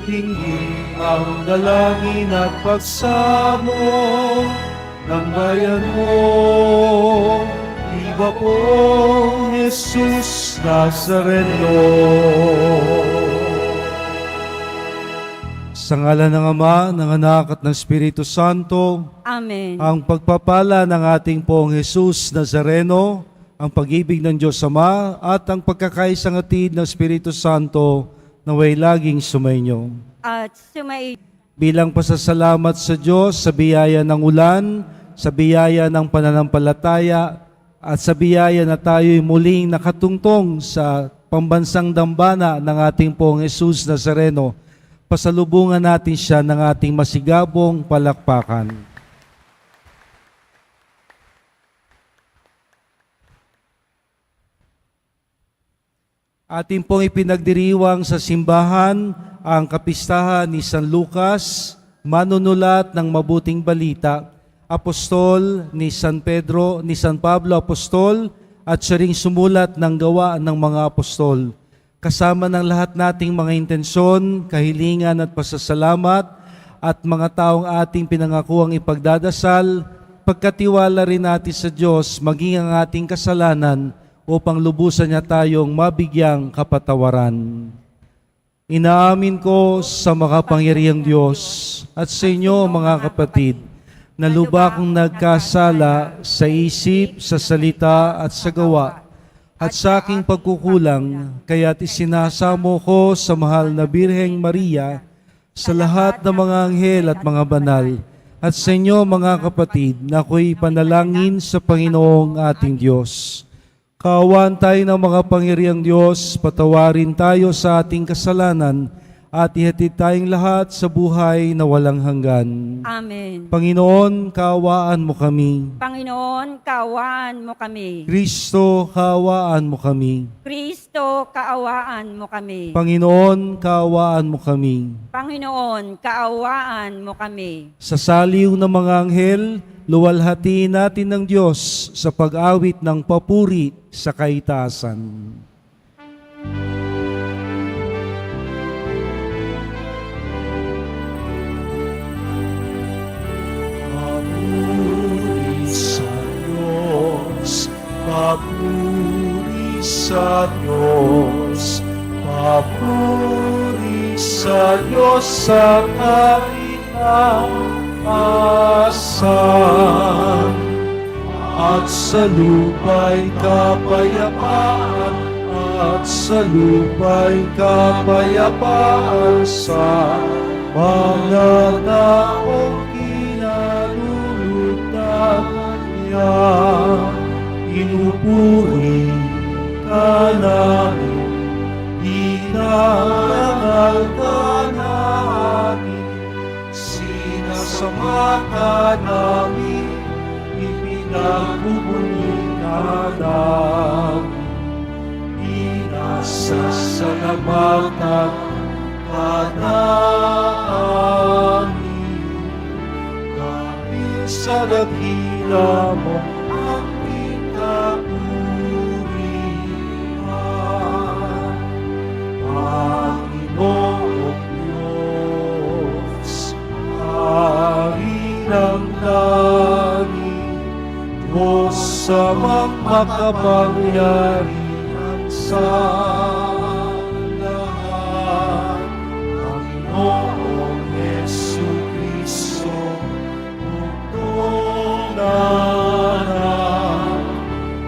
Dinggin ang dalangin at pagsamo ng bayan mo. Iba pong Jesus Nazareno. Sa ngalan ng Ama, ng Anak at ng Espiritu Santo, Amen. ang pagpapala ng ating pong Jesus Nazareno, ang pag-ibig ng Diyos Ama at ang pagkakaisang hatid ng Espiritu Santo naway laging sumainyo. At sumai Bilang pasasalamat sa Diyos sa biyaya ng ulan, sa biyaya ng pananampalataya, at sa biyaya na tayo'y muling nakatungtong sa pambansang dambana ng ating pong Jesus Nazareno, pasalubungan natin siya ng ating masigabong palakpakan. Ating pong ipinagdiriwang sa simbahan ang kapistahan ni San Lucas, manunulat ng mabuting balita, apostol ni San Pedro, ni San Pablo apostol, at siya ring sumulat ng gawa ng mga apostol. Kasama ng lahat nating mga intensyon, kahilingan at pasasalamat, at mga taong ating pinangakuang ipagdadasal, pagkatiwala rin natin sa Diyos maging ang ating kasalanan upang lubusan niya tayong mabigyang kapatawaran. Inaamin ko sa makapangyarihang Diyos at sa inyo mga kapatid, na lubha kong nagkasala sa isip, sa salita at sa gawa, at sa aking pagkukulang, kaya't isinasamo ko sa mahal na Birheng Maria, sa lahat ng mga anghel at mga banal, at sa inyo mga kapatid, na ako'y panalangin sa Panginoong ating Diyos. Kaawaan tayo ng mga pangyarihang Diyos, patawarin tayo sa ating kasalanan, at ihatid tayong lahat sa buhay na walang hanggan. Amen. Panginoon, kaawaan mo kami. Panginoon, kaawaan mo kami. Kristo, kaawaan mo kami. Kristo, kaawaan mo kami. Panginoon, kaawaan mo kami. Panginoon, kaawaan mo kami. Sa saliw ng mga anghel, luwalhatiin natin ng Diyos sa pag-awit ng papuri sa kaitaasan. Papuri sa Diyos, papuri sa Diyos, papuri sa Diyos sa kaitaasan, at sa lupa'y kapayapaan, at sa lupa'y kapayapaan sa mga taong kinalulutang niya. Inupuri ka namin, inarangal ka namin, sinasama ka namin, ipinagbubuli ka namin, inasasalamatan ka namin, dahil sa dakila mo ang pinapurihan. Panginoong Diyos, Hari ng langit, Diyos sa makapangyarihan sa lahat, Panginoong Jesucristo, bugtong nanan,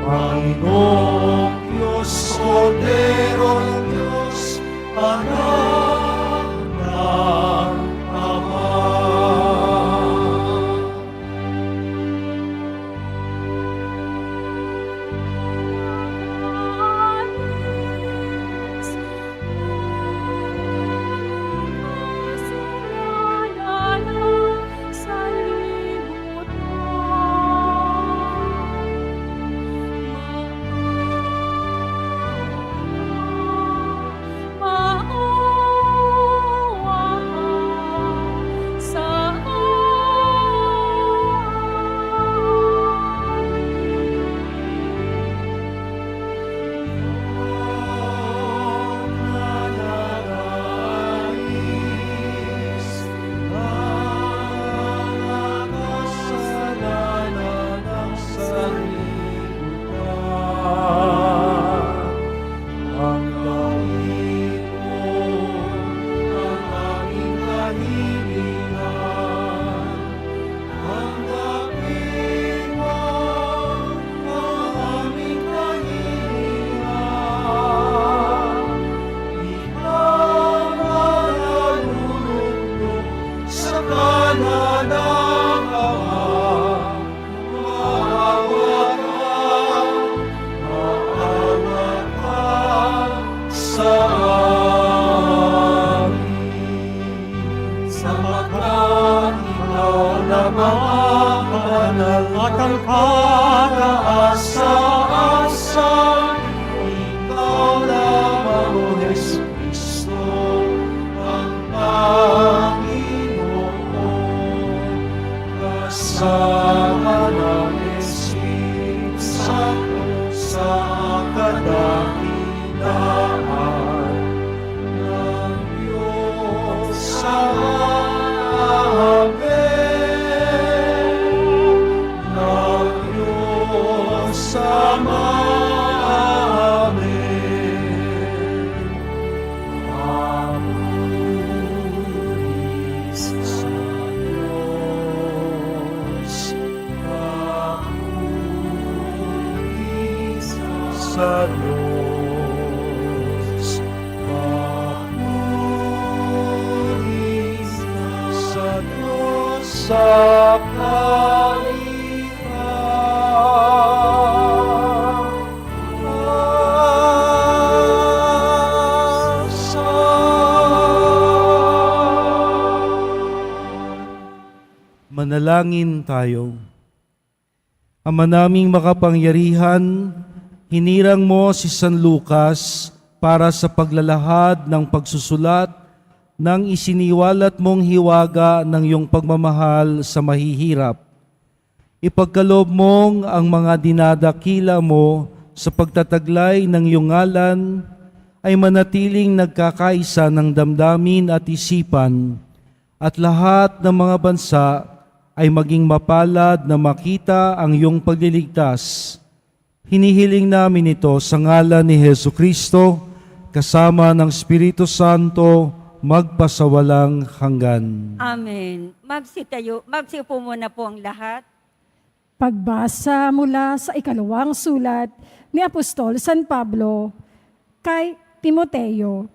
Panginoong Diyos, Kordero ng Diyos, Anak ng Ama. at ang pag-aasa-asa. Ikaw lamang, O Jesucristo, ang Panginoon. Kasama ng Espiritu Santo sa kadakilaan ng Diyos Ama. Ng Diyos Ama. Mapuris sa Diyos. Mapuris sa Diyos. Mapuris sa Diyos sa Manalangin tayo. Ama naming makapangyarihan, hinirang mo si San Lucas para sa paglalahad ng pagsusulat ng isiniwalat mong hiwaga ng iyong pagmamahal sa mahihirap. Ipagkaloob mong ang mga dinadakila mo sa pagtataglay ng iyong ngalan ay manatiling nagkakaisa ng damdamin at isipan, at lahat ng mga bansa ay maging mapalad na makita ang iyong pagliligtas. Hinihiling namin ito sa ngalan ni Jesucristo, kasama ng Espiritu Santo, magpasawalang hanggan. Amen. Magsiupo muna po ang lahat. Pagbasa mula sa ikalawang sulat ni Apostol San Pablo kay Timoteo.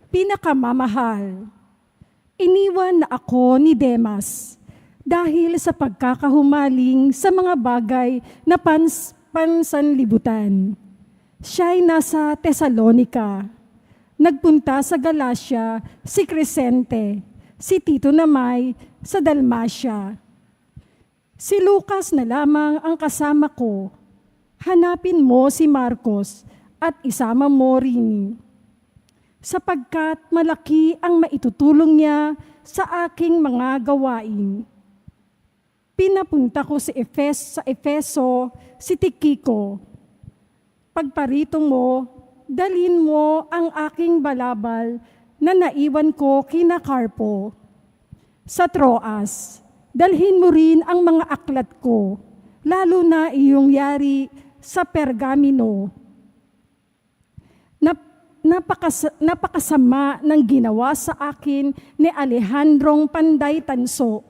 Pinakamamahal, iniwan na ako ni Demas dahil sa pagkakahumaling sa mga bagay na pansanlibutan. Siya'y nasa Tesalonica. Nagpunta sa Galacia si Crescente, si Tito namay sa Dalmacia. Si Lucas na lamang ang kasama ko. Hanapin mo si Marcos at isama mo rin, sapagkat malaki ang maitutulong niya sa aking mga gawain. Pinapunta ko sa Efeso si Tikiko. Pagparito mo, dalhin mo ang aking balabal na naiwan ko kina Carpo. Sa Troas, dalhin mo rin ang mga aklat ko, lalo na iyong yari sa Pergamino. Napakasama ng ginawa sa akin ni Alejandrong Panday Tanso.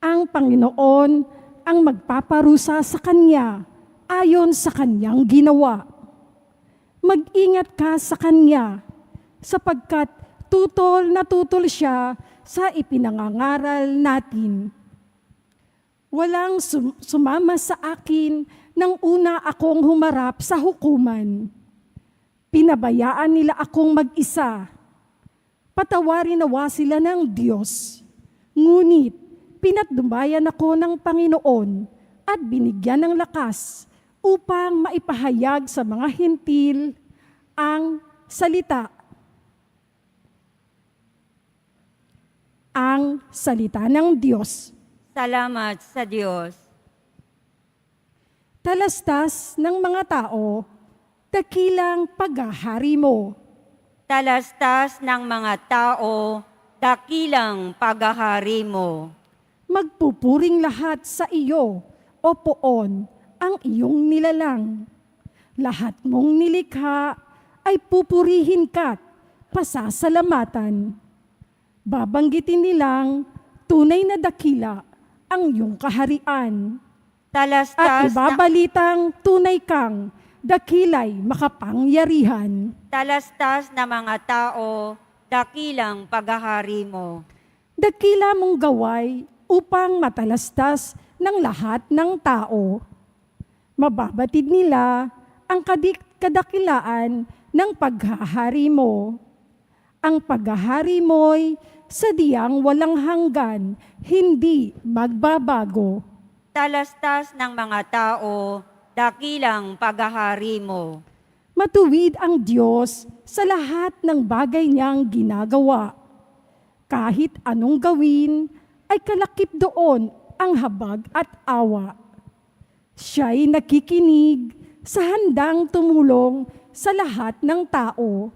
Ang Panginoon ang magpaparusa sa kanya ayon sa kanyang ginawa. Mag-ingat ka sa kanya, sapagkat tutol na tutol siya sa ipinangangaral natin. Walang sumama sa akin nang una akong humarap sa hukuman. Pinabayaan nila akong mag-isa. Patawarin nawa sila ng Diyos. Ngunit pinatnubayan ako ng Panginoon at binigyan ng lakas upang maipahayag sa mga hintil ang salita. Ang salita ng Diyos. Salamat sa Diyos. Talastas ng mga tao, dakilang paghahari mo. Talastas ng mga tao, dakilang paghahari mo. Magpupuring lahat sa iyo, o poon, ang iyong nilalang. Lahat mong nilikha ay pupurihin ka't pasasalamatan. Babanggitin nilang tunay na dakila ang iyong kaharian. At Talastas ibabalitang tunay kang dakilay makapangyarihan. talastas na mga tao, dakilang paghahari mo. Dakila mong gaway upang matalastas ng lahat ng tao. Mababatid nila ang kadakilaan ng paghahari mo. Ang paghahari mo'y sadyang walang hanggan, hindi magbabago. talastas ng mga tao, dakilang paghahari mo. Matuwid ang Diyos sa lahat ng bagay niyang ginagawa. Kahit anong gawin, ay kalakip doon ang habag at awa. Siya'y nakikinig sa handang tumulong sa lahat ng tao.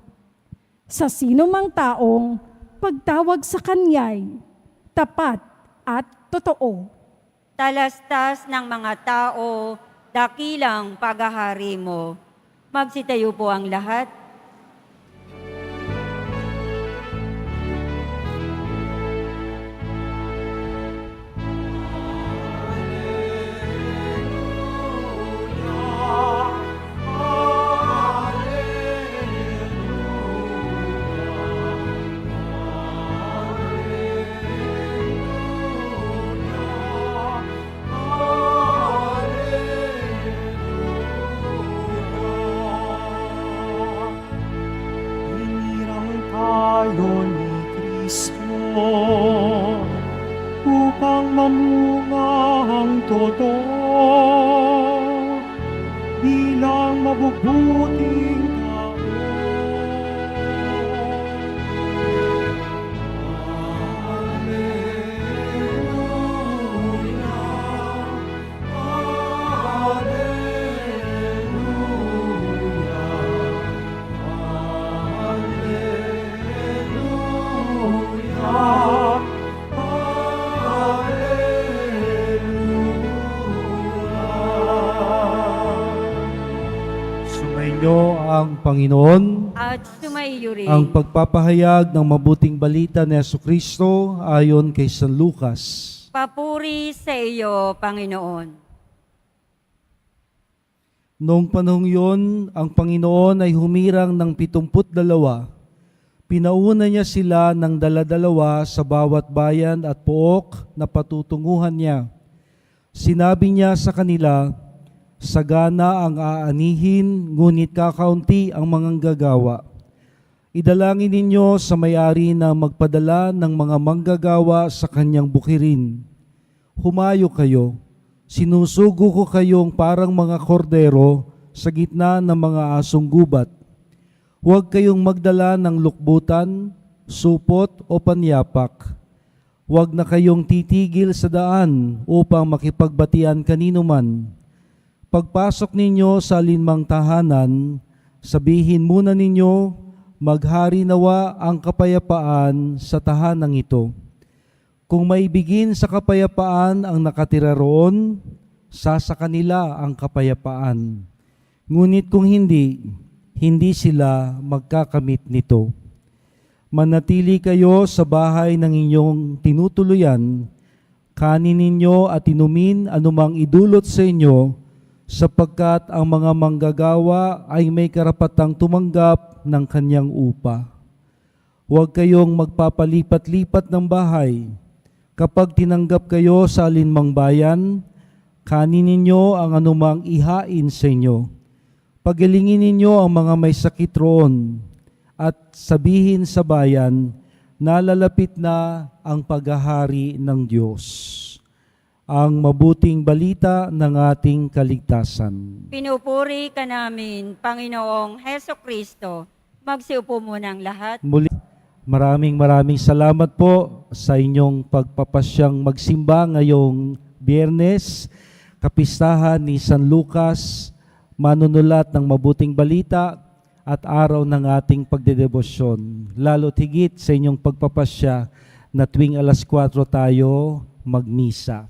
Sa sino mang taong pagtawag sa Kanya'y tapat at totoo. Talastas ng mga tao, dakilang paghahari mo. Magsitayo po ang lahat. Hinirang tayo ni Kristo upang mamunga ang totoo bilang mabubuting tao. Sumainyo ang Panginoon. At sumaiyo rin. Ang pagpapahayag ng mabuting balita ni Jesucristo ayon kay San Lucas. Papuri sa iyo, Panginoon. Noong panahong yon, ang Panginoon ay humirang ng 72. Pinauna niya sila ng dala-dalawa sa bawat bayan at pook na patutunguhan niya. Sinabi niya sa kanila, sagana ang aanihin, ngunit kakaunti ang manggagawa. Idalangin ninyo sa may-ari na magpadala ng mga manggagawa sa kanyang bukirin. Humayo kayo, sinusugo ko kayong parang mga kordero sa gitna ng mga asong gubat. Huwag kayong magdala ng lukbutan, supot o panyapak. Huwag na kayong titigil sa daan upang makipagbatian kanino man. Pagpasok ninyo sa alinmang tahanan, sabihin muna ninyo, maghari nawa ang kapayapaan sa tahanang ito. Kung maibigin sa kapayapaan ang nakatira roon, sa kanila ang kapayapaan. Ngunit kung hindi, hindi sila magkakamit nito. Manatili kayo sa bahay ng inyong tinutuluyan, kanin ninyo at inumin anumang idulot sa inyo, sapagkat ang mga manggagawa ay may karapatang tumanggap ng kanyang upa. Huwag kayong magpapalipat-lipat ng bahay. Kapag tinanggap kayo sa alinmang bayan, kanin ninyo ang anumang ihain sa inyo. Pagalingin ninyo ang mga may sakit roon at sabihin sa bayan, nalalapit na ang paghahari ng Diyos. Ang mabuting balita ng ating kaligtasan. Pinupuri ka namin, Panginoong Heso Kristo. Magsiupo muna ang lahat. Muli, maraming salamat po sa inyong pagpapasyang magsimba ngayong Biyernes, kapistahan ni San Lucas, manunulat ng mabuting balita at araw ng ating pagdedebosyon. Lalo't higit sa inyong pagpapasya na tuwing alas 4 tayo magmisa.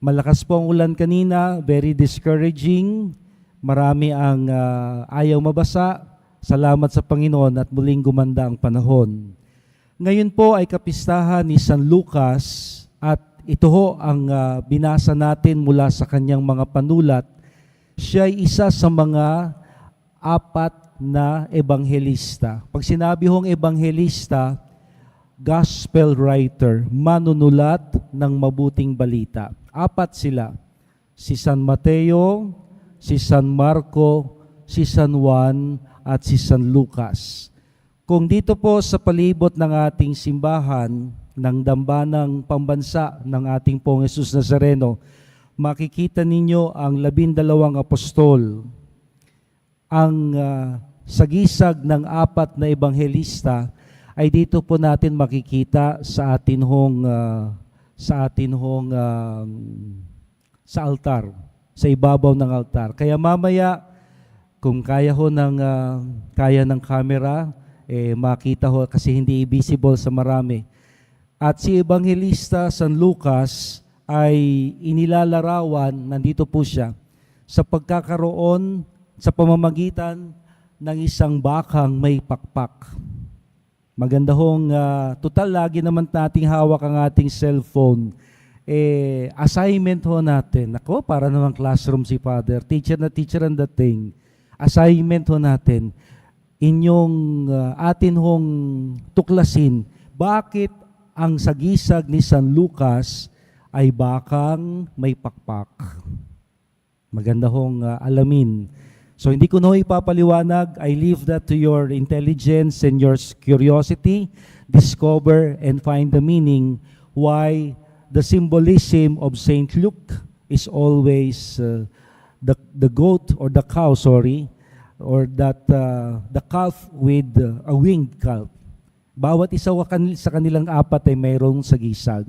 Malakas po ang ulan kanina, very discouraging. Marami ang ayaw mabasa. Salamat sa Panginoon at muling gumanda ang panahon. Ngayon po ay kapistahan ni San Lucas at ito ho ang binasa natin mula sa kanyang mga panulat. Siya ay isa sa mga 4 na ebanghelista. Pag sinabi hong ebanghelista, gospel writer, manunulat ng mabuting balita. 4 sila. Si San Mateo, si San Marco, si San Juan, at si San Lucas. Kung dito po sa palibot ng ating simbahan, ng dambanang pambansa ng ating pong Jesus Nazareno, makikita ninyo ang 12 apostol, ang sagisag ng 4 na ebanghelista ay dito po natin makikita sa atin hong sa altar, sa ibabaw ng altar. Kaya mamaya, kung kaya ng camera, makita ho kasi hindi visible sa marami. At si Evangelista San Lucas ay inilalarawan, nandito po siya, sa pagkakaroon, sa pamamagitan ng isang bakang may pakpak. Maganda hong, total lagi naman nating hawak ang ating cellphone. Assignment ho natin. Ako, para naman classroom si Father. Teacher na teacher ang dating. Assignment ho natin. Inyong atin hong tuklasin, bakit ang sagisag ni San Lucas ay bakang may pakpak. Maganda hong alamin. So hindi ko na ipapaliwanag. I leave that to your intelligence and your curiosity. Discover and find the meaning why the symbolism of Saint Luke is always the goat or the cow, or that the calf with a winged calf. Bawat isa sa kanilang 4 ay mayroong sagisag.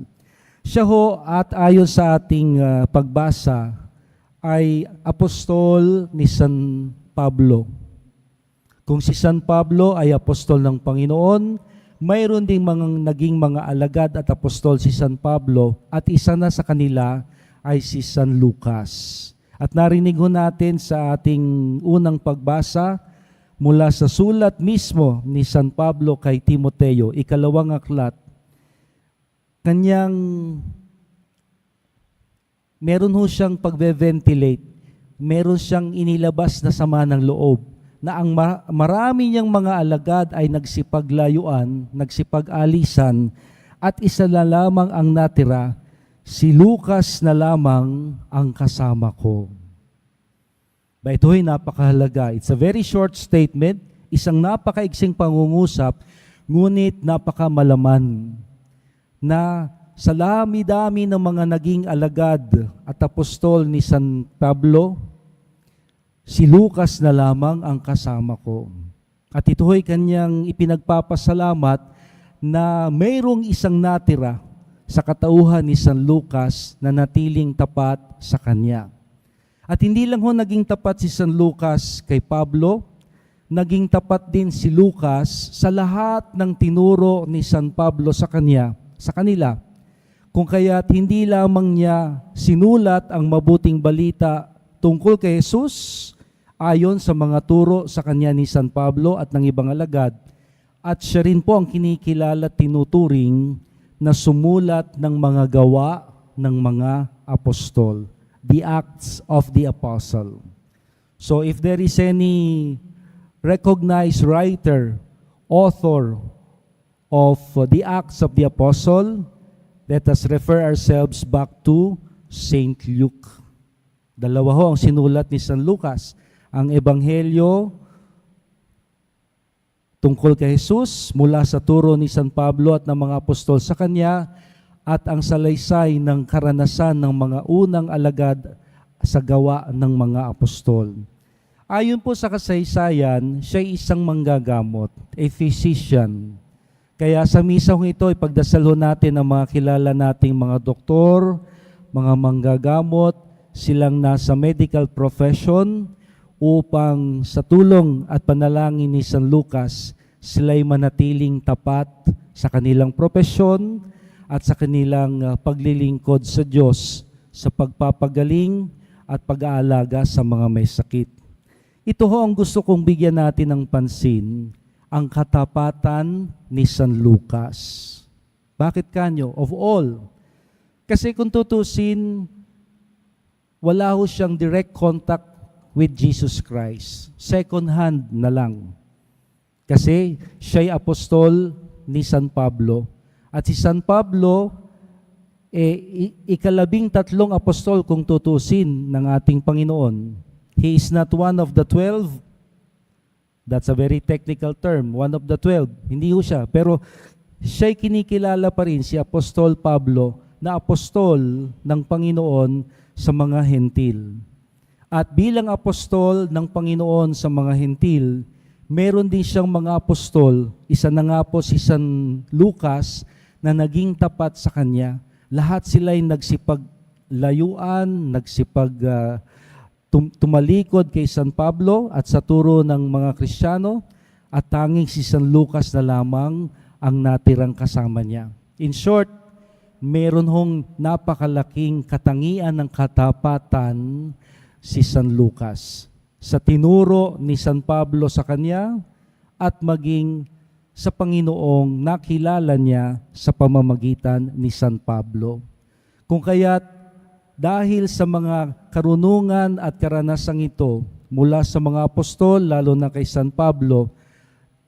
Siya ho, at ayon sa ating pagbasa, ay apostol ni San Pablo. Kung si San Pablo ay apostol ng Panginoon, mayroon ding naging mga alagad at apostol si San Pablo, at isa na sa kanila ay si San Lucas. At narinig ho natin sa ating unang pagbasa mula sa sulat mismo ni San Pablo kay Timoteo, 2 aklat, kanyang meron ho siyang pagbe-ventilate, meron siyang inilabas na sama ng loob, na ang marami niyang mga alagad ay nagsipaglayuan, nagsipag-alisan, at isa na lamang ang natira, si Lucas na lamang ang kasama ko. Ba, ito ay napakahalaga. It's a very short statement, isang napakaiksing pangungusap, ngunit napakamalaman na sa dami-dami ng mga naging alagad at apostol ni San Pablo, si Lucas na lamang ang kasama ko. At ito ay kanyang ipinagpapasalamat na mayroong isang natira sa katauhan ni San Lucas na natiling tapat sa kanya. At hindi lang ho naging tapat si San Lucas kay Pablo, naging tapat din si Lucas sa lahat ng tinuro ni San Pablo sa kanila. Kung kaya't hindi lamang niya sinulat ang mabuting balita tungkol kay Jesus ayon sa mga turo sa kanya ni San Pablo at ng ibang alagad, at siya rin po ang kinikilala at tinuturing na sumulat ng mga gawa ng mga apostol, the Acts of the Apostle. So if there is any recognized writer, author of the Acts of the Apostle, let us refer ourselves back to Saint Luke. Dalawa ho ang sinulat ni San Lucas, ang Ebanghelyo tungkol kay Jesus mula sa turo ni San Pablo at ng mga apostol sa kanya, at ang salaysay ng karanasan ng mga unang alagad sa gawa ng mga apostol. Ayon po sa kasaysayan, siya ay isang manggagamot, a physician. Kaya sa misang ito, ipagdasal natin ang mga kilala nating mga doktor, mga manggagamot, silang nasa medical profession, upang sa tulong at panalangin ni San Lucas, sila'y manatiling tapat sa kanilang profesyon at sa kanilang paglilingkod sa Diyos sa pagpapagaling at pag-aalaga sa mga may sakit. Ito ho ang gusto kong bigyan natin ng pansin, ang katapatan ni San Lucas. Bakit kanyo? Of all. Kasi kung tutusin, wala ho siyang direct contact with Jesus Christ. Second hand na lang. Kasi siya'y apostol ni San Pablo. At si San Pablo, 13 apostol kung tutusin ng ating Panginoon. He is not one of the 12. That's a very technical term, one of the 12. Hindi ho siya. Pero siya'y kinikilala pa rin si Apostol Pablo na apostol ng Panginoon sa mga hentil. At bilang apostol ng Panginoon sa mga hentil, meron din siyang mga apostol, isa na nga po si San Lucas na naging tapat sa kanya. Lahat sila'y nagsipaglayuan, tumalikod kay San Pablo at sa turo ng mga Kristiyano, at tanging si San Lucas na lamang ang natirang kasama niya. In short, meron hong napakalaking katangian ng katapatan si San Lucas sa tinuro ni San Pablo sa kanya at maging sa Panginoong nakilala niya sa pamamagitan ni San Pablo. Kung kaya't dahil sa mga karunungan at karanasang ito mula sa mga apostol, lalo na kay San Pablo,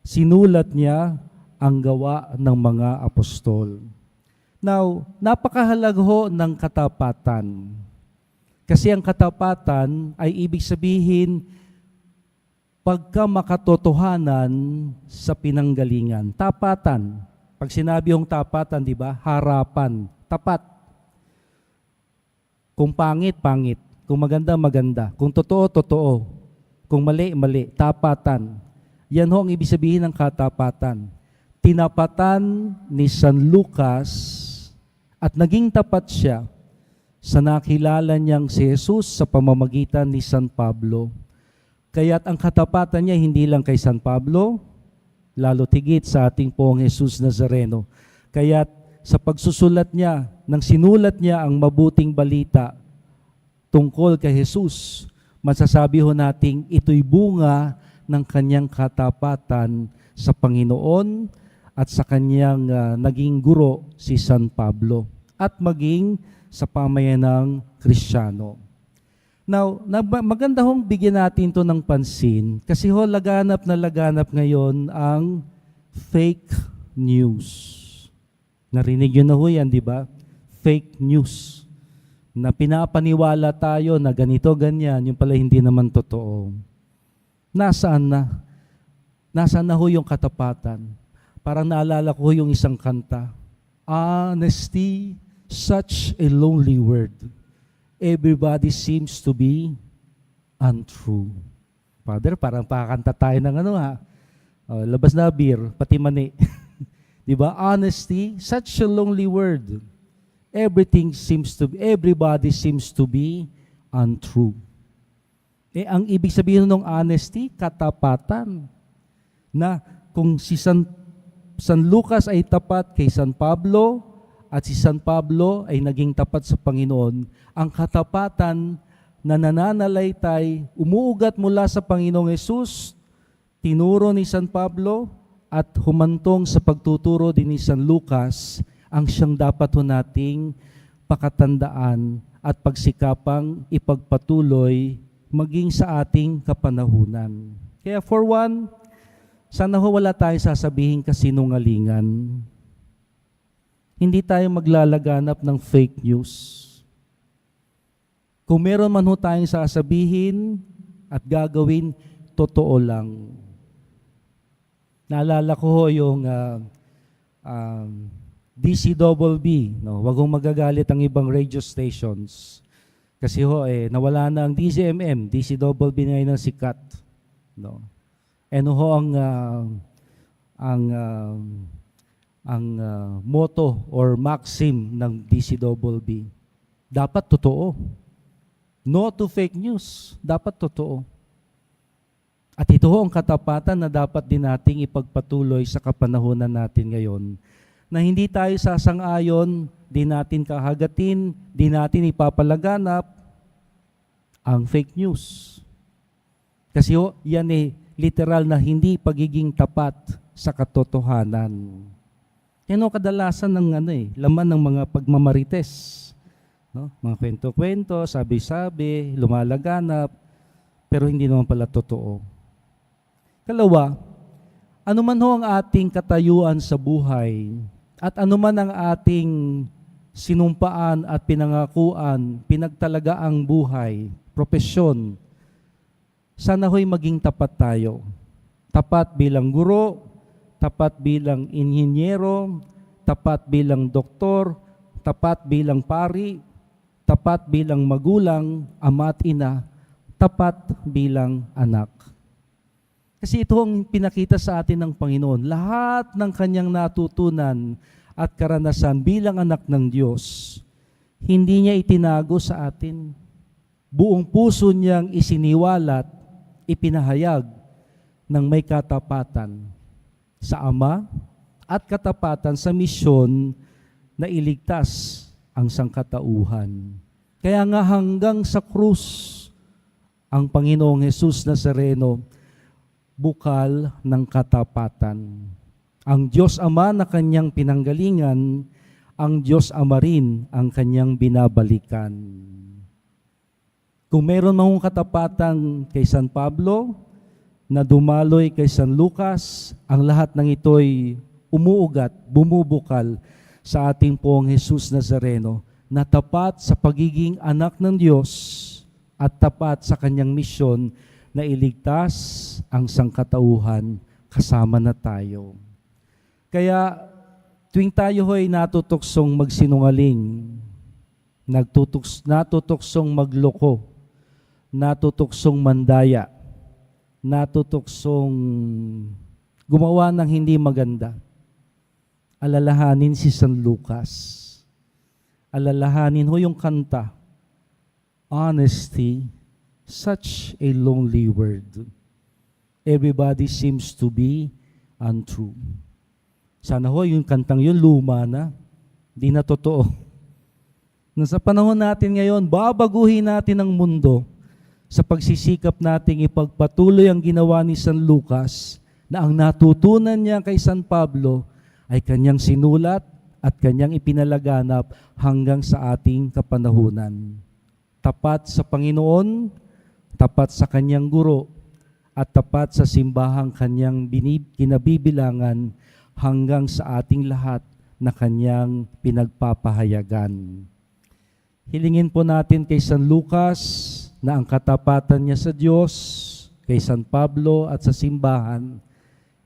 sinulat niya ang gawa ng mga apostol. Now, napakahalaga ho ng katapatan. Kasi ang katapatan ay ibig sabihin pagka makatotohanan sa pinanggalingan. Tapatan. Pag sinabi yung tapatan, di ba? Harapan. Tapat. Kung pangit, pangit. Kung maganda, maganda. Kung totoo, totoo. Kung mali, mali. Tapatan. Yan ho ang ibig sabihin ng katapatan. Tinapatan ni San Lucas at naging tapat siya sa nakilala niyang si Jesus sa pamamagitan ni San Pablo. Kaya't ang katapatan niya hindi lang kay San Pablo, lalo tigit sa ating Poong Jesus Nazareno. Kaya't sa pagsusulat niya, nang sinulat niya ang mabuting balita tungkol kay Jesus, masasabi ho nating ito'y bunga ng kanyang katapatan sa Panginoon at sa kanyang naging guro si San Pablo at maging sa pamayanang Kristiyano. Now, maganda hong bigyan natin to ng pansin kasi ho laganap na laganap ngayon ang fake news. Narinig yun na ho yan, di ba? Fake news. Na pinapaniwala tayo na ganito, ganyan, yung pala hindi naman totoo. Nasaan na? Nasaan na ho yung katapatan? Parang naalala ko yung isang kanta. Honesty, such a lonely word. Everybody seems to be untrue. Father, parang pakakanta tayo ng ano ha. Labas na beer, pati mani. Di ba? Honesty, such a lonely word. Everybody seems to be untrue. Ang ibig sabihin ng honesty, katapatan. Na kung si San Lucas ay tapat kay San Pablo at si San Pablo ay naging tapat sa Panginoon, ang katapatan na nananalaytay, umuugat mula sa Panginoong Hesus, tinuro ni San Pablo at humantong sa pagtuturo din ni San Lucas, ang siyang dapat ho nating pakatandaan at pagsikapang ipagpatuloy maging sa ating kapanahunan. Kaya for one, sana ho wala tayong sasabihin kasinungalingan. Hindi tayo maglalaganap ng fake news. Kung meron man ho tayong sasabihin at gagawin, totoo lang. Naalala ko ho yung DCBB, no? Wag hong magagalit ang ibang radio stations. Kasi ho, nawala na ang DCMM, DCBB ngayon ang sikat. No? Ano ho ang motto or maxim ng DCBB? Dapat totoo. No to fake news. Dapat totoo. At ito ho ang katapatan na dapat din nating ipagpatuloy sa kapanahunan natin ngayon. Na hindi tayo sasang-ayon, di natin kahagatin, di natin ipapalaganap ang fake news. Kasi ho, yan literal na hindi pagiging tapat sa katotohanan. Yan ho kadalasan ng laman ng mga pagmamarites. No? Mga kwento-kwento, sabi-sabi, lumalaganap, pero hindi naman pala totoo. Kalawa, anuman ho ang ating katayuan sa buhay, at anuman ang ating sinumpaan at pinangakuan, pinagtalagaang buhay, propesyon, sana ho'y maging tapat tayo. Tapat bilang guro, tapat bilang inhinyero, tapat bilang doktor, tapat bilang pari, tapat bilang magulang, ama at ina, tapat bilang anak. Kasi ito ang pinakita sa atin ng Panginoon. Lahat ng kanyang natutunan at karanasan bilang anak ng Diyos, hindi niya itinago sa atin. Buong puso niyang isiniwalat, ipinahayag ng may katapatan sa Ama at katapatan sa misyon na iligtas ang sangkatauhan. Kaya nga hanggang sa krus, ang Panginoong Jesus Nazareno, bukal ng katapatan. Ang Diyos Ama na kanyang pinanggalingan, ang Diyos Ama rin ang kanyang binabalikan. Kung meron mang katapatan kay San Pablo, na dumaloy kay San Lucas, ang lahat ng ito'y umuugat, bumubukal sa ating pong Jesus Nazareno, na tapat sa pagiging anak ng Diyos at tapat sa kanyang misyon na iligtas ang sangkatauhan kasama na tayo. Kaya tuwing tayo ho'y natutuksong magsinungaling, natutuksong magloko, natutuksong mandaya, natutuksong gumawa ng hindi maganda, alalahanin si San Lucas. Alalahanin ho yung kanta, honesty, such a lonely word. Everybody seems to be untrue. Sana ho yung kantang yun luma na, di na totoo. Nasa panahon natin ngayon, babaguhin natin ang mundo sa pagsisikap nating ipagpatuloy ang ginawa ni San Lucas, na ang natutunan niya kay San Pablo ay kanyang sinulat at kanyang ipinalaganap hanggang sa ating kapanahunan. Tapat sa Panginoon, tapat sa kanyang guro, at tapat sa simbahang kanyang kinabibilangan hanggang sa ating lahat na kanyang pinagpapahayagan. Hilingin po natin kay San Lucas na ang katapatan niya sa Diyos, kay San Pablo at sa simbahan,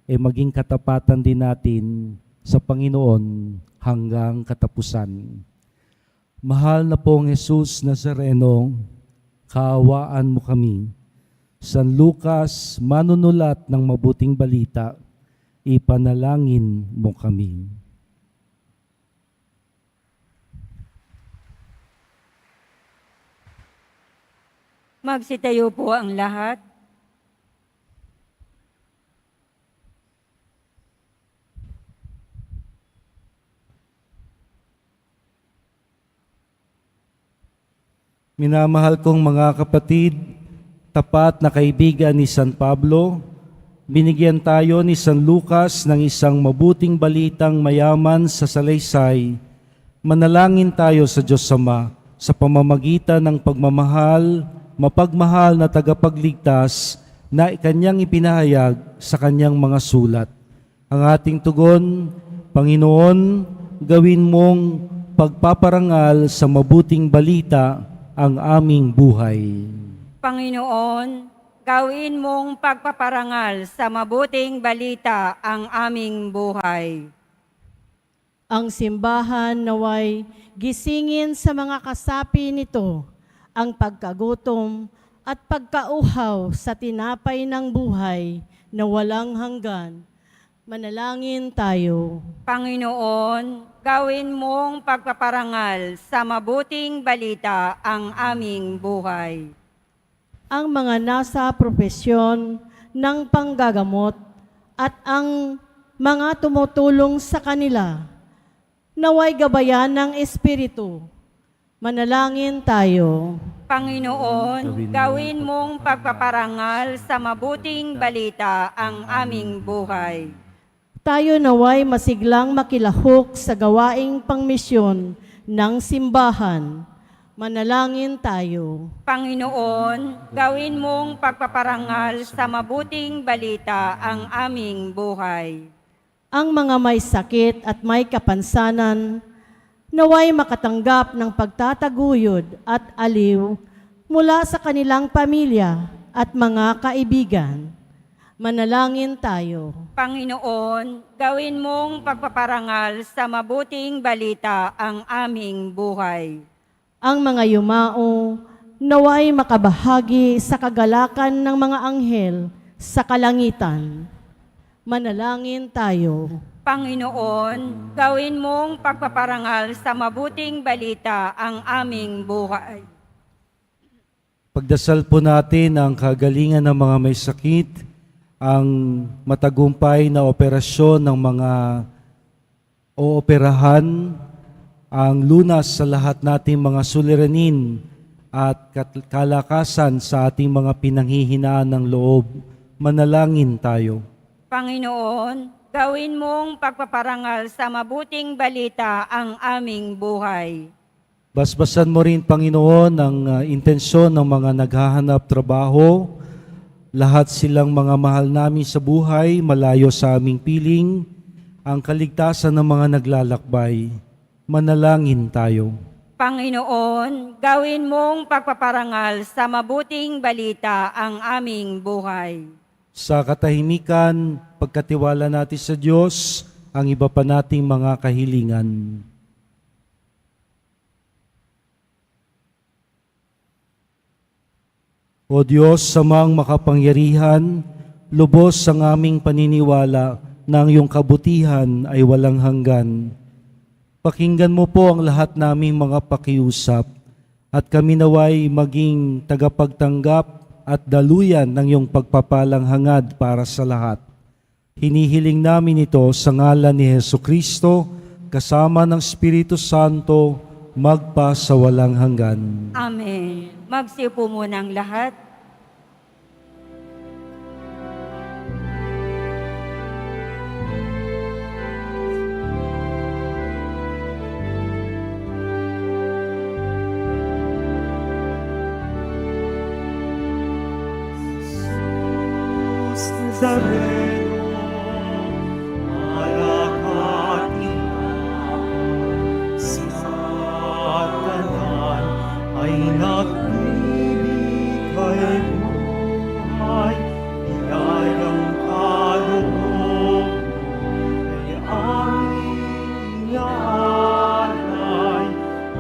maging katapatan din natin sa Panginoon hanggang katapusan. Mahal na pong Jesus Nazareno, kaawaan mo kami. San Lucas, manunulat ng mabuting balita, ipanalangin mo kami. Magsitayo po ang lahat. Minamahal kong mga kapatid, tapat na kaibigan ni San Pablo, binigyan tayo ni San Lucas ng isang mabuting balitang mayaman sa salaysay. Manalangin tayo sa Diyos Ama sa pamamagitan ng pagmamahal, mapagmahal na tagapagligtas na kanyang ipinahayag sa kanyang mga sulat. Ang ating tugon, Panginoon, gawin mong pagpaparangal sa mabuting balita ang aming buhay. Panginoon, gawin mong pagpaparangal sa mabuting balita ang aming buhay. Ang simbahan naway gisingin sa mga kasapi nito ang pagkagutom at pagkauhaw sa tinapay ng buhay na walang hanggan. Manalangin tayo. Panginoon, gawin mong pagpaparangal sa mabuting balita ang aming buhay. Ang mga nasa propesyon ng panggagamot at ang mga tumutulong sa kanila, naway gabayan ng Espiritu. Manalangin tayo. Panginoon, gawin mong pagpaparangal sa mabuting balita ang aming buhay. Tayo naway masiglang makilahok sa gawaing pangmisyon ng simbahan. Manalangin tayo. Panginoon, gawin mong pagpaparangal sa mabuting balita ang aming buhay. Ang mga may sakit at may kapansanan, naway makatanggap ng pagtataguyod at aliw mula sa kanilang pamilya at mga kaibigan. Manalangin tayo. Panginoon, gawin mong pagpaparangal sa mabuting balita ang aming buhay. Ang mga yumao, naway makabahagi sa kagalakan ng mga anghel sa kalangitan. Manalangin tayo. Panginoon, gawin mong pagpaparangal sa mabuting balita ang aming buhay. Pagdasal po natin ang kagalingan ng mga may sakit, ang matagumpay na operasyon ng mga ooperahan, ang lunas sa lahat nating mga suliranin at kalakasan sa ating mga pinanghihinaan ng loob. Manalangin tayo. Panginoon, gawin mong pagpaparangal sa mabuting balita ang aming buhay. Basbasan mo rin, Panginoon, ang intensyon ng mga naghahanap trabaho. Lahat silang mga mahal namin sa buhay, malayo sa aming piling, ang kaligtasan ng mga naglalakbay. Manalangin tayo. Panginoon, gawin mong pagpaparangal sa mabuting balita ang aming buhay. Sa katahimikan, pagkatiwala natin sa Diyos, ang iba pa nating mga kahilingan. O Diyos, samang makapangyarihan, lubos ang aming paniniwala na ang iyong kabutihan ay walang hanggan. Pakinggan mo po ang lahat naming mga pakiusap at kami naway maging tagapagtanggap at daluyan ng iyong pagpapalang hangad para sa lahat. Hinihiling namin ito sa ngalan ni Jesucristo, kasama ng Espiritu Santo, magpa sa walang hanggan. Amen. Magsiupo muna ang lahat. Nazareno, malakati sa tanan ay nagbibigay buhay, biyayang kaloob ay aming inaalay,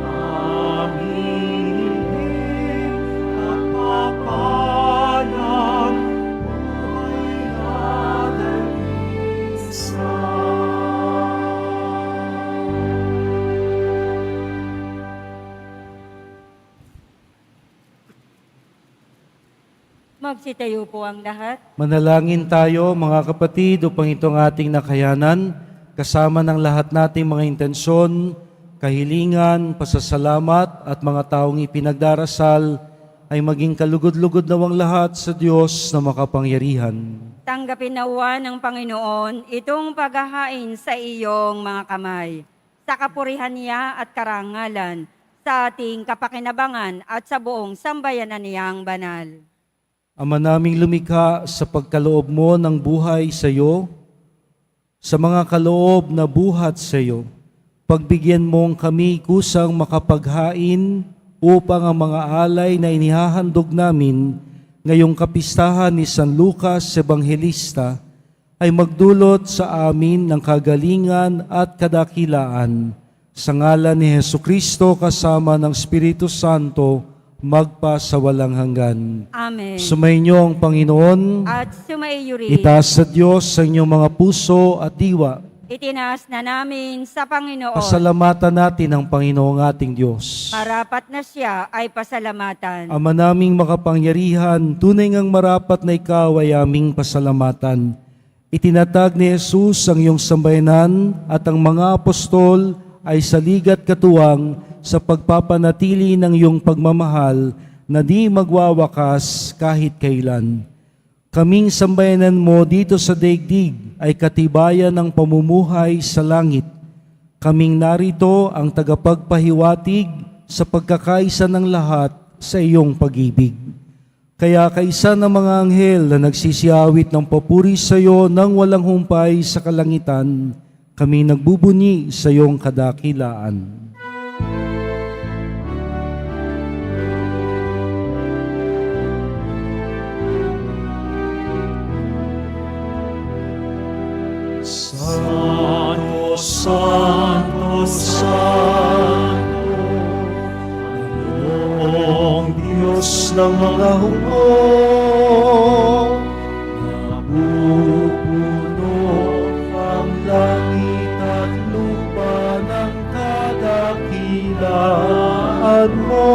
aming hingin at papalag. Magsitayo po ang lahat. Manalangin tayo, mga kapatid, upang itong ating nakayanan, kasama ng lahat nating mga intensyon, kahilingan, pasasalamat at mga taong ipinagdarasal, ay maging kalugod-lugod nawang lahat sa Diyos na makapangyarihan. Tanggapin nawa ng Panginoon itong paghahain sa iyong mga kamay, sa kapurihan niya at karangalan, sa ating kapakinabangan at sa buong sambayanan niyang banal. Ama naming lumikha, sa pagkaloob mo ng buhay sa iyo, sa mga kaloob na buhat sa iyo, pagbigyan mong kami kusang makapaghain upang ang mga alay na inihahandog namin ngayong kapistahan ni San Lucas Ebanghelista ay magdulot sa amin ng kagalingan at kadakilaan. Sa ngalan ni Jesucristo kasama ng Espiritu Santo, magpa sa walang hanggan. Amen. Sumainyo ang Panginoon. At sumaiyo rin. Itaas sa Diyos sa inyong mga puso at diwa. Itinaas na namin sa Panginoon. Pasalamatan natin ang Panginoong ating Diyos. Marapat na siya ay pasalamatan. Ama naming makapangyarihan, tunay ngang marapat na ikaw ay aming pasalamatan. Itinatag ni Jesus ang iyong sambayanan at ang mga apostol ay saligat katuwang sa pagpapanatili ng iyong pagmamahal na di magwawakas kahit kailan. Kaming sambayanan mo dito sa daigdig ay katibayan ng pamumuhay sa langit. Kaming narito ang tagapagpahiwatig sa pagkakaisa ng lahat sa iyong pag-ibig. Kaya kaisa ng mga anghel na nagsisiawit ng papuri sa iyo nang walang humpay sa kalangitan, kami nagbubunyi sa iyong kadakilaan. Sa iyong Santo, Santo, ang Diyos ng mga hukbo, nabubuno ang langit at lupa ng kadakilaan mo.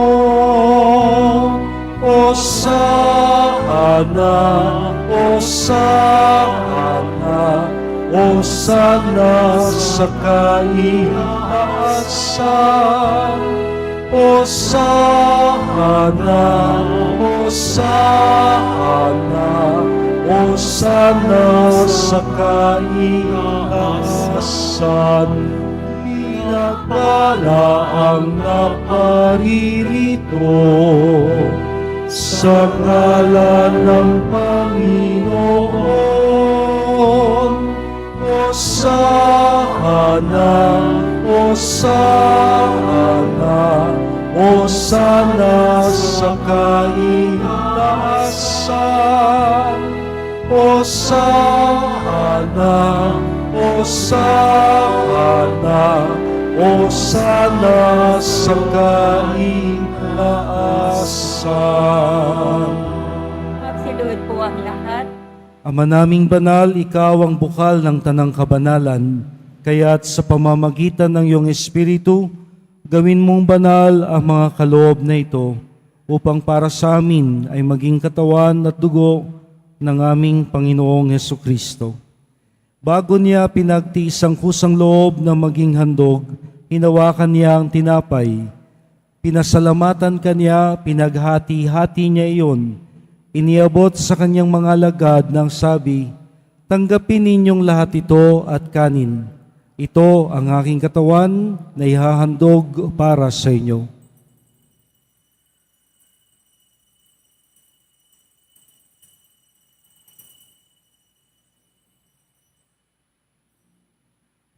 Hosana, Hosana, Hosana sa kaitaasan. Hosana, Hosana, Hosana sa kaitaasan. Pinagpala ang naparirito sa ngalan ng Panginoon. Hosana, Hosana, Hosana sa kaitaasan. Hosana, Hosana, Hosana sa kaitaasan. Magsiluhod po ang lahat. Ama naming banal, ikaw ang bukal ng tanang kabanalan, kaya't sa pamamagitan ng iyong Espiritu, gawin mong banal ang mga kaloob na ito, upang para sa amin ay maging katawan at dugo ng aming Panginoong Hesukristo. Bago niya pinagtiis ang kusang loob na maging handog, hinawakan niya ang tinapay. Pinasalamatan kanya, pinaghati-hati niya iyon. Iniabot sa kanyang mga alagad ng sabi, "Tanggapin ninyong lahat ito at kanin. Ito ang aking katawan na ihahandog para sa inyo."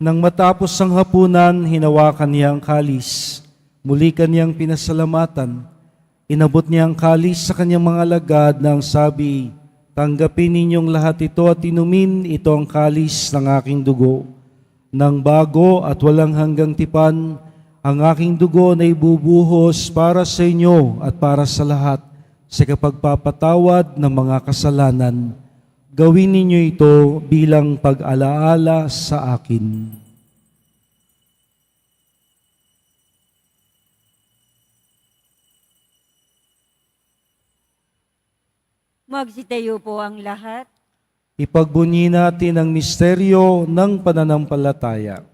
Nang matapos ang hapunan, hinawakan niya ang kalis. Muli kaniyang pinasalamatan. Inabot niya ang kalis sa kanyang mga alagad nang sabi, "Tanggapin ninyong lahat ito at inumin, ito ang kalis ng aking dugo. Nang bago at walang hanggang tipan, ang aking dugo na ibubuhos para sa inyo at para sa lahat sa kapagpapatawad ng mga kasalanan. Gawin ninyo ito bilang pag-alaala sa akin." Magsitayo po ang lahat. Ipagbunyi natin ang misteryo ng pananampalataya.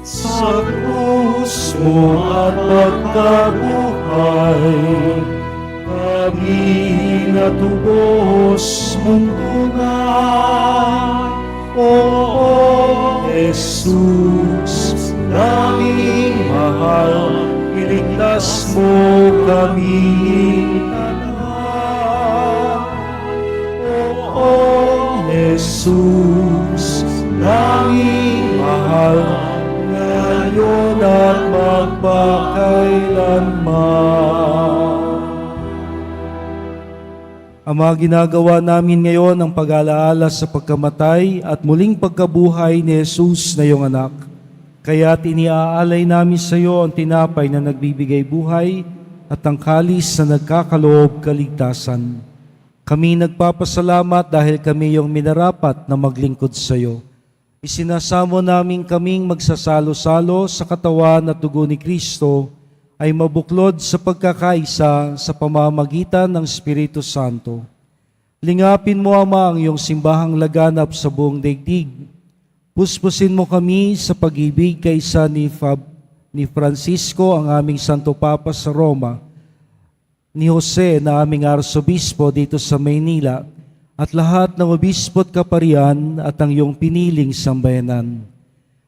Sa krus mo at pagkabuhay, kami natubos mong tunay. O Jesus, naming mahal, iligtas mo kami tanan. O Jesus, naming mahal, ngayon at magpakailanman. Ama, ginagawa namin ngayon ang pag-alaala sa pagkamatay at muling pagkabuhay ni Jesus na iyong anak. Kaya't iniaalay namin sa iyo ang tinapay na nagbibigay buhay at ang kalis na nagkakaloob kaligtasan. Kami nagpapasalamat dahil kami iyong minarapat na maglingkod sa iyo. Isinasamo namin kaming magsasalo-salo sa katawan at dugo ni Kristo ay mabuklod sa pagkakaisa sa pamamagitan ng Espiritu Santo. Lingapin mo, Ama, ang iyong simbahang laganap sa buong daigdig. Puspusin mo kami sa pag-ibig kaysa ni Francisco, ang aming Santo Papa sa Roma, ni Jose na aming Arsobispo dito sa Maynila, at lahat ng obispo at kaparian at ang iyong piniling sambayanan.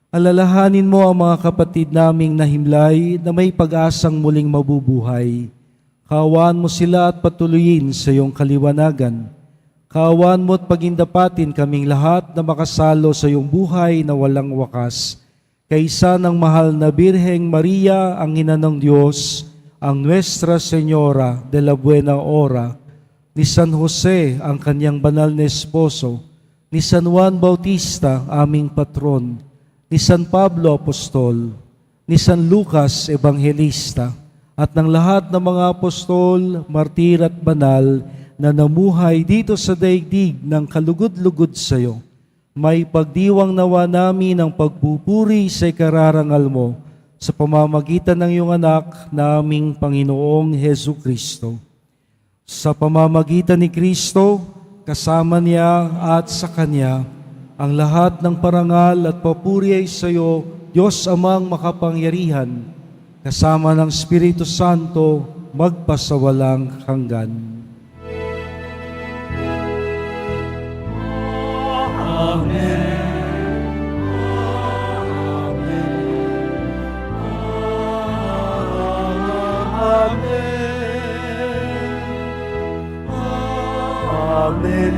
Alalahanin mo ang mga kapatid naming nahimlay na may pag-asang muling mabubuhay. Kaawaan mo sila at patuloyin sa iyong kaliwanagan. Kaawaan mo at pagindapatin kaming lahat na makasalo sa iyong buhay na walang wakas. Kaysa ng mahal na Birheng Maria, ang Ina ng Diyos, ang Nuestra Señora de la Buena Hora, ni San Jose, ang kanyang banal na esposo, ni San Juan Bautista, aming patron, ni San Pablo Apostol, ni San Lucas Evangelista, at ng lahat ng mga apostol, martir at banal na namuhay dito sa daigdig ng kalugod-lugod sa iyo. May pagdiwang nawa namin ang pagpupuri sa ikararangal mo sa pamamagitan ng iyong anak na aming Panginoong Hesu Kristo. Sa pamamagitan ni Kristo, kasama niya at sa Kanya, ang lahat ng parangal at papuri ay sa iyo, Diyos Amang makapangyarihan, kasama ng Espiritu Santo, magpasawalang hanggan. Amen. Amen.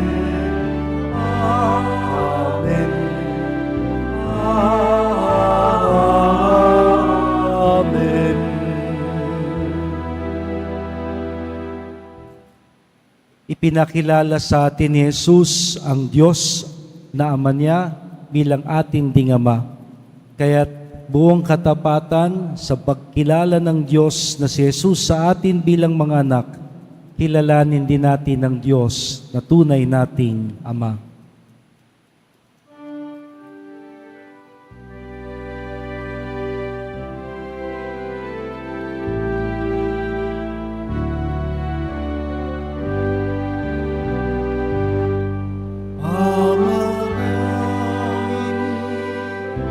Amen. Ipinakilala sa atin ni Jesus ang Diyos na Ama niya bilang ating ding Ama. Kaya't buong katapatan sa pagkilala ng Diyos na si Jesus sa atin bilang mga anak, kilalanin din natin ang Diyos na tunay nating Ama.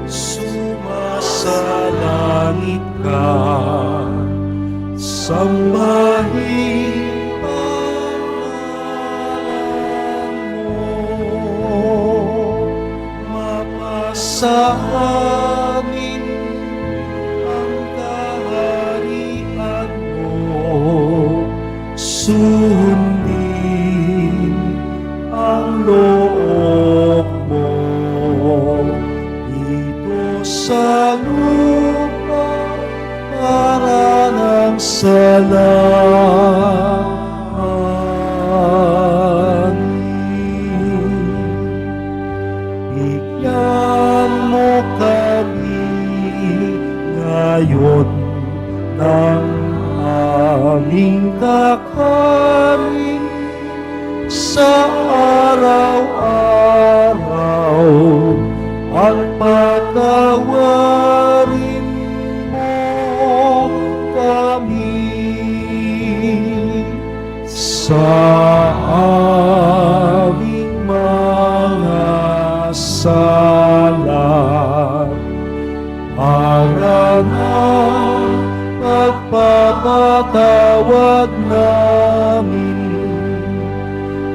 Sumasalangit ka, sambahin pangalan mo, mapasa amin ang kaharian mo, sundin ang loob mo dito sa lupa para ng salangin. Bigyan mo kami ngayon ng aming kakanin sa araw-araw, at patawarin mo kami sa aming mga sala, para ng pagpapatawad namin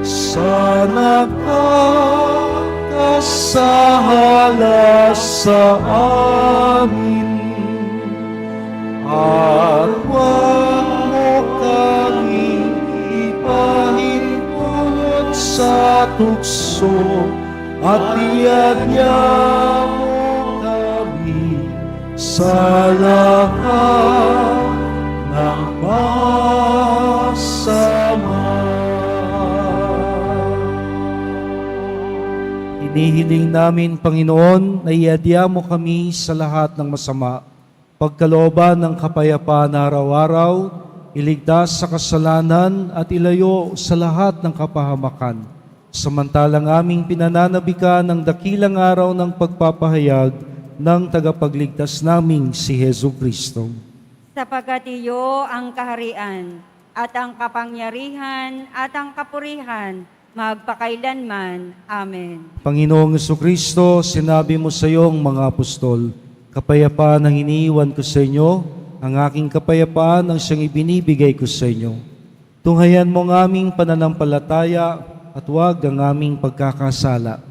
sa nagkakasala sa amin, at huwag mo kaming ipahintulot sa tukso, at iadya mo kami sa lahat ng masama. Hinihiling namin, Panginoon, na iadya mo kami sa lahat ng masama, pagkalooban ng kapayapaan na araw-araw, iligtas sa kasalanan at ilayo sa lahat ng kapahamakan. Samantalang aming pinananabikan ng dakilang araw ng pagpapahayag ng tagapagligtas naming si Hesu Kristo. Sapagkat iyo ang kaharian at ang kapangyarihan at ang kapurihan magpakailanman. Amen. Panginoong Jesucristo, sinabi mo sa iyong mga apostol, kapayapaan ang iniiwan ko sa inyo, ang aking kapayapaan ang siyang ibinibigay ko sa inyo. Tunghayan mo ang aming pananampalataya at huwag ang aming pagkakasala.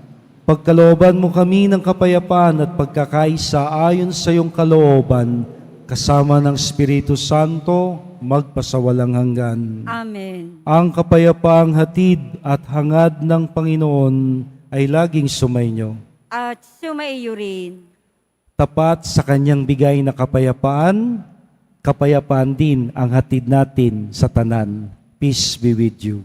Pagkalooban mo kami ng kapayapaan at pagkakaisa ayon sa iyong kalooban, kasama ng Espiritu Santo, magpasawalang hanggan. Amen. Ang kapayapaang hatid at hangad ng Panginoon ay laging sumainyo. At sumaiyo rin. Tapat sa kanyang bigay na kapayapaan, kapayapaan din ang hatid natin sa tanan. Peace be with you.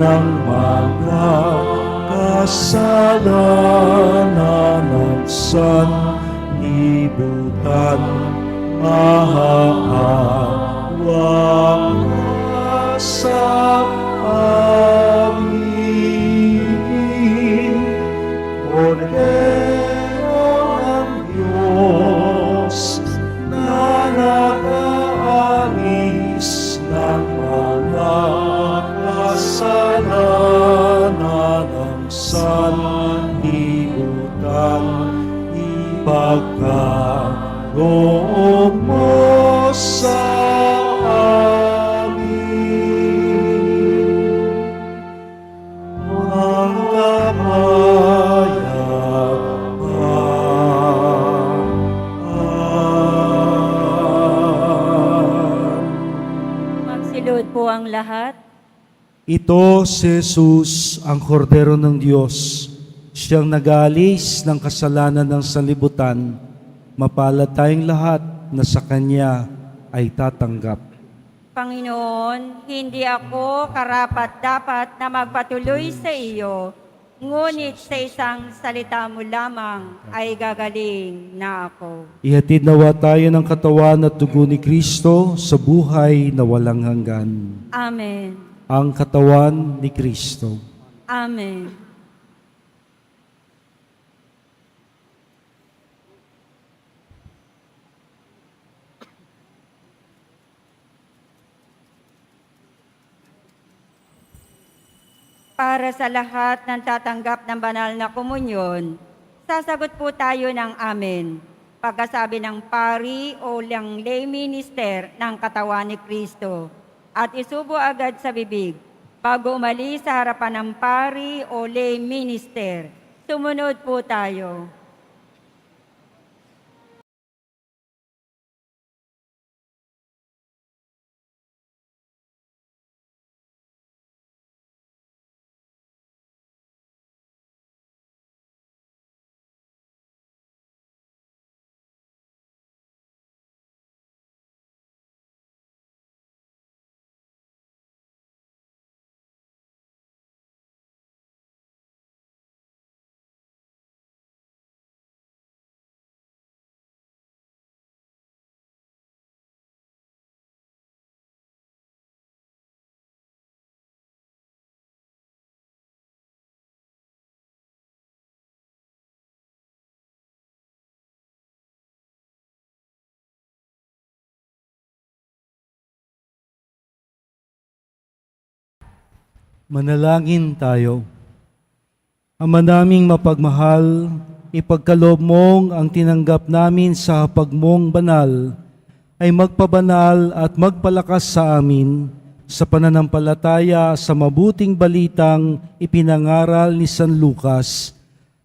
ng mga kasalanan ng sanlibutan. Maawa ka sa amin. Kordero ng Diyos na nakaalis ng mga kasalanan ng sanlibutan, ipagkaloob mo sa amin ang kapayapaan. Magsilod po ang lahat. Ito si Jesus, ang kordero ng Diyos, siyang nag-aalis ng kasalanan ng sanlibutan. Mapalad tayong lahat na sa Kanya ay tatanggap. Panginoon, hindi ako karapat-dapat na magpatuloy sa iyo, ngunit sa isang salita mo lamang ay gagaling na ako. Ihatid nawa tayo ng katawan at dugo ni Kristo sa buhay na walang hanggan. Amen. Ang katawan ni Kristo. Amen. Para sa lahat ng tatanggap ng banal na komunyon, sasagot po tayo ng amen. Pagkasabi ng pari o ng lay minister ng katawan ni Kristo at isubo agad sa bibig bago umalis sa harapan ng pari o lay minister. Sumunod po tayo. Manalangin tayo. Ama naming mapagmahal, ipagkaloob mong ang tinanggap namin sa hapag mong banal ay magpabanal at magpalakas sa amin sa pananampalataya sa mabuting balitang ipinangaral ni San Lucas.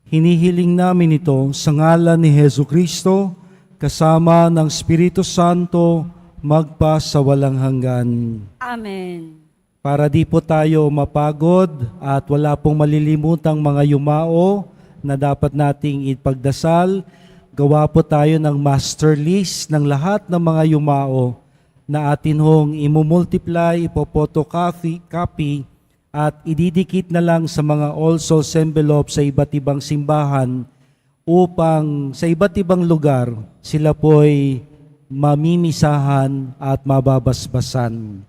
Hinihiling namin ito sa ngalan ni Jesucristo kasama ng Espiritu Santo magpa sa walang hanggan. Amen. Para di po tayo mapagod at wala pong malilimutang mga yumao na dapat nating ipagdasal, gawa po tayo ng master list ng lahat ng mga yumao na atin hong imumultiply, ipopotocopy at ididikit na lang sa mga all souls envelope sa iba't ibang simbahan upang sa iba't ibang lugar sila po'y mamimisahan at mababasbasan.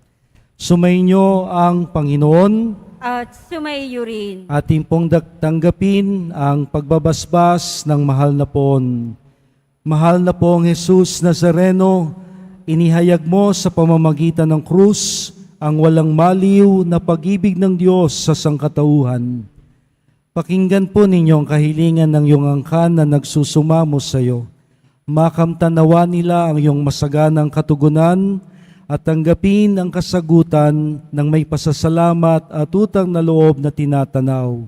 Sumainyo ang Panginoon. At sumaiyo rin. Ating pong tanggapin ang pagbabasbas ng mahal na poon. Mahal na poong Jesus Nazareno, inihayag mo sa pamamagitan ng krus ang walang maliw na pag-ibig ng Diyos sa sangkatauhan. Pakinggan po ninyo ang kahilingan ng iyong angkan na nagsusumamo sa iyo. Makamtanawa nila ang iyong masaganang katugunan at tanggapin ang kasagutan ng may pasasalamat at utang na loob na tinatanaw.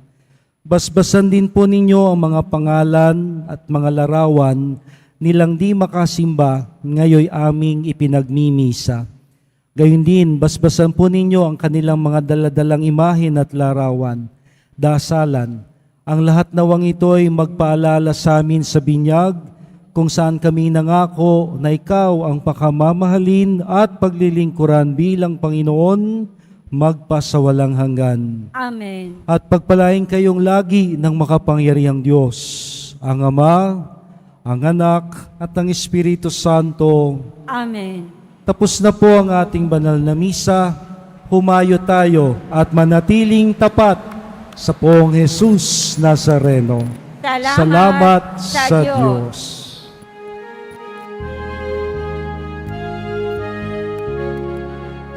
Basbasan din po ninyo ang mga pangalan at mga larawan nilang di makasimba ngayoy aming ipinagmimisa. Gayon din, basbasan po ninyo ang kanilang mga daladalang imahen at larawan, dasalan. Ang lahat nawang ito'y magpaalala sa amin sa binyag, kung saan kami nangako na ikaw ang pakamamahalin at paglilingkuran bilang Panginoon, magpasawalang hanggan. Amen. At pagpalain kayong lagi ng makapangyarihang Diyos, ang Ama, ang Anak, at ang Espiritu Santo. Amen. Tapos na po ang ating banal na misa. Humayo tayo at manatiling tapat sa Poong Jesus Nazareno. Salamat sa Diyos.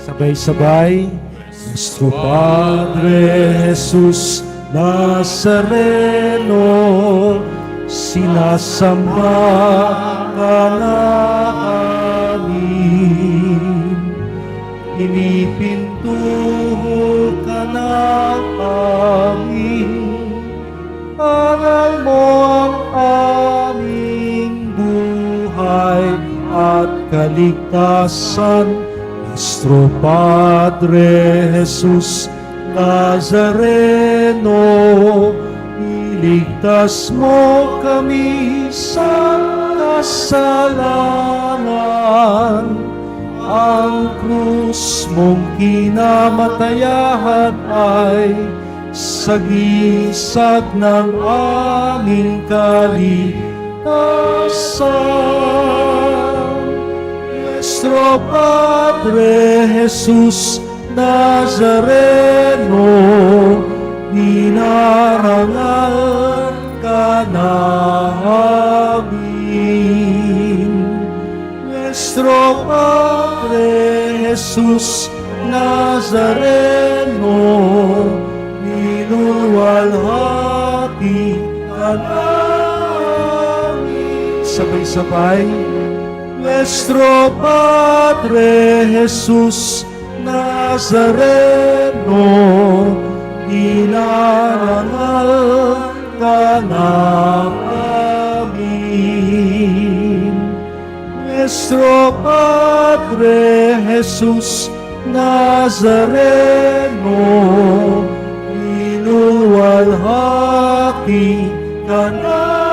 Sabay-sabay. Nuestro Padre Jesus Nazareno, sinasamba ka namin, pinipintuho ka namin, aral mo ang aming buhay at kaligtasan. Nuestro Padre Jesus Nazareno, iligtas mo kami sa kasalanan. Ang krus mong kinamatayan ay sagisag ng aming kaligtasan. Nuestro Padre Jesus Nazareno, dinarangal ka namin. Nuestro Padre Jesus Nazareno, niluluwalhati ka namin. Sabay-sabay. Nuestro Padre Jesus Nazareno, dinarangal ka namin. Nuestro Padre Jesus Nazareno, niluluwalhati ka namin.